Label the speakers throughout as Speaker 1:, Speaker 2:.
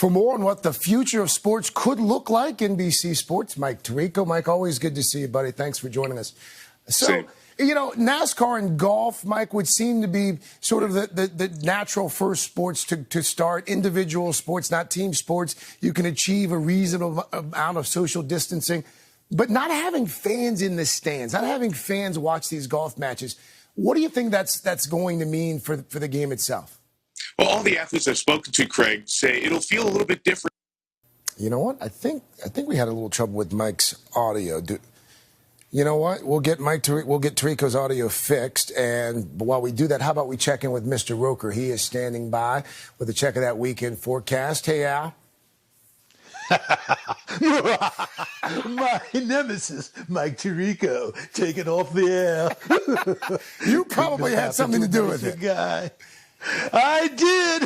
Speaker 1: For more on what the future of sports could look like, NBC Sports Mike Tirico. Mike, always good to see you, buddy. Thanks for joining us. So,
Speaker 2: Same.
Speaker 1: you know, NASCAR and golf, Mike, would seem to be sort of the natural first sports to start. Individual sports, not team sports. You can achieve a reasonable amount of social distancing. But not having fans in the stands, not having fans watch these golf matches, what do you think that's going to mean for the game itself?
Speaker 2: Well, all the athletes I've spoken to, Craig, say it'll feel a little bit different.
Speaker 1: You know what? I think we had a little trouble with Mike's audio. You know what? We'll get Tirico's audio fixed, and while we do that, how about we check in with Mr. Roker? He is standing by with a check of that weekend forecast. Hey, Al.
Speaker 3: My nemesis, Mike Tirico, taken off the air.
Speaker 1: You probably had something to do with it.
Speaker 3: Guy. I did.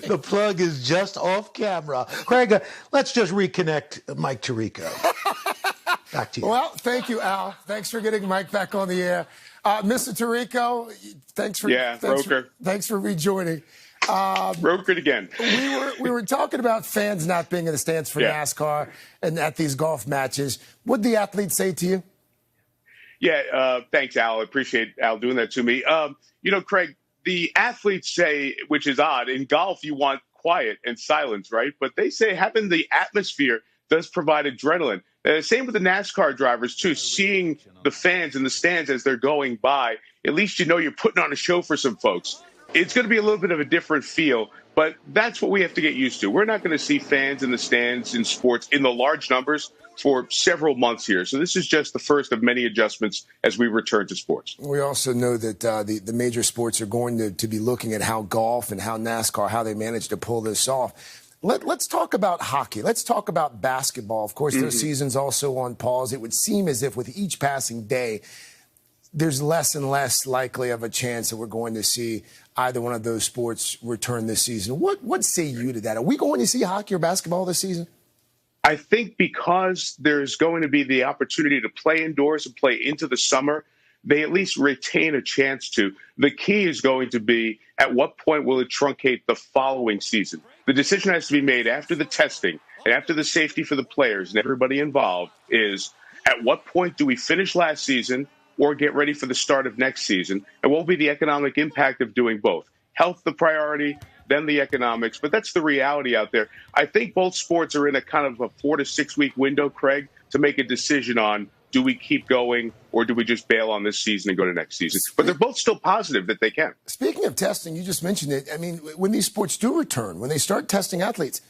Speaker 3: The plug is just off camera. Craig, let's just reconnect Mike Tirico. Back to you.
Speaker 1: Well, thank you, Al. Thanks for getting Mike back on the air. Mr. Tirico, thanks for rejoining.
Speaker 2: Brokered again.
Speaker 1: We were talking about fans not being in the stands for NASCAR and at these golf matches. What did the athletes say to you?
Speaker 2: Yeah, thanks, Al. I appreciate Al doing that to me. You know, Craig, the athletes say, which is odd, in golf you want quiet and silence, right? But they say having the atmosphere does provide adrenaline. Same with the NASCAR drivers, too. Seeing the fans in the stands as they're going by, at least you know you're putting on a show for some folks. It's going to be a little bit of a different feel, but that's what we have to get used to. We're not going to see fans in the stands in sports in the large numbers for several months here. So this is just the first of many adjustments as we return to sports.
Speaker 1: We also know that the major sports are going to be looking at how golf and how NASCAR, how they manage to pull this off. Let's talk about hockey. Let's talk about basketball. Of course, their season's also on pause. It would seem as if with each passing day, there's less and less likely of a chance that we're going to see either one of those sports return this season. What say you to that? Are we going to see hockey or basketball this season?
Speaker 2: I think because there's going to be the opportunity to play indoors and play into the summer, they at least retain a chance to. The key is going to be at what point will it truncate the following season? The decision has to be made after the testing and after the safety for the players and everybody involved is at what point do we finish last season or get ready for the start of next season? And what will be the economic impact of doing both? Health the priority, then the economics. But that's the reality out there. I think both sports are in a kind of a 4 to 6 week window, Craig, to make a decision on do we keep going or do we just bail on this season and go to next season? But they're both still positive that they can.
Speaker 1: Speaking of testing, you just mentioned it. I mean, when these sports do return, when they start testing athletes,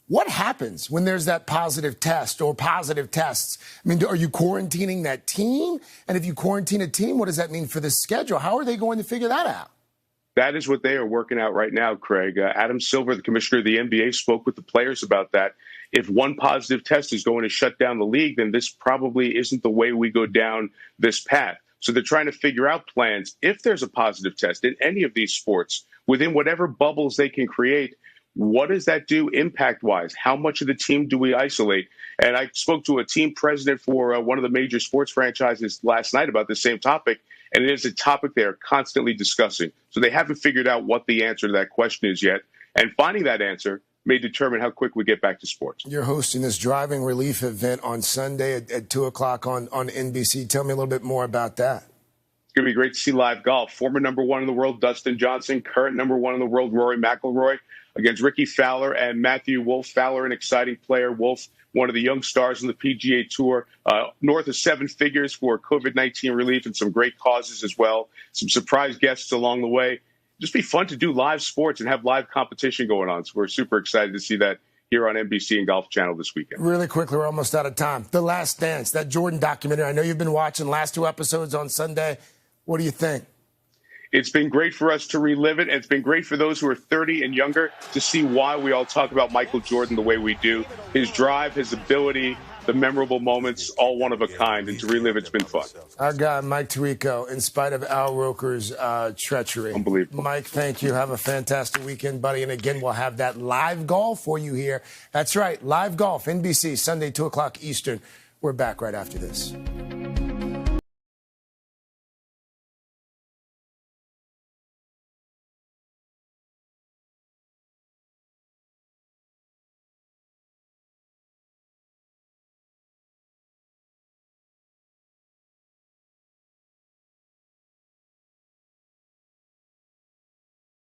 Speaker 1: what happens when there's that positive test or positive tests? I mean, are you quarantining that team? And if you quarantine a team, what does that mean for the schedule? How are they going to figure that out?
Speaker 2: That is what they are working out right now, Craig. Adam Silver, the commissioner of the NBA, spoke with the players about that. If one positive test is going to shut down the league, then this probably isn't the way we go down this path. So they're trying to figure out plans. If there's a positive test in any of these sports, within whatever bubbles they can create, what does that do impact-wise? How much of the team do we isolate? And I spoke to a team president for one of the major sports franchises last night about the same topic, and it is a topic they are constantly discussing. So they haven't figured out what the answer to that question is yet. And finding that answer may determine how quick we get back to sports.
Speaker 1: You're hosting this driving relief event on Sunday at 2 o'clock on NBC. Tell me a little bit more about that.
Speaker 2: It's going to be great to see live golf. Former number one in the world, Dustin Johnson. Current number one in the world, Rory McIlroy, against Ricky Fowler and Matthew Wolff. Fowler, an exciting player. Wolff, one of the young stars on the PGA Tour. North of 7 figures for COVID-19 relief and some great causes as well. Some surprise guests along the way. Just be fun to do live sports and have live competition going on. So we're super excited to see that here on NBC and Golf Channel this weekend.
Speaker 1: Really quickly, we're almost out of time. The Last Dance, that Jordan documentary. I know you've been watching the last 2 episodes on Sunday. What do you think?
Speaker 2: It's been great for us to relive it. And it's been great for those who are 30 and younger to see why we all talk about Michael Jordan the way we do. His drive, his ability, the memorable moments, all one of a kind. And to relive it's been fun.
Speaker 1: Our guy, Mike Tirico, in spite of Al Roker's treachery.
Speaker 2: Unbelievable.
Speaker 1: Mike, thank you. Have a fantastic weekend, buddy. And again, we'll have that live golf for you here. That's right, live golf, NBC, Sunday, 2 o'clock Eastern. We're back right after this.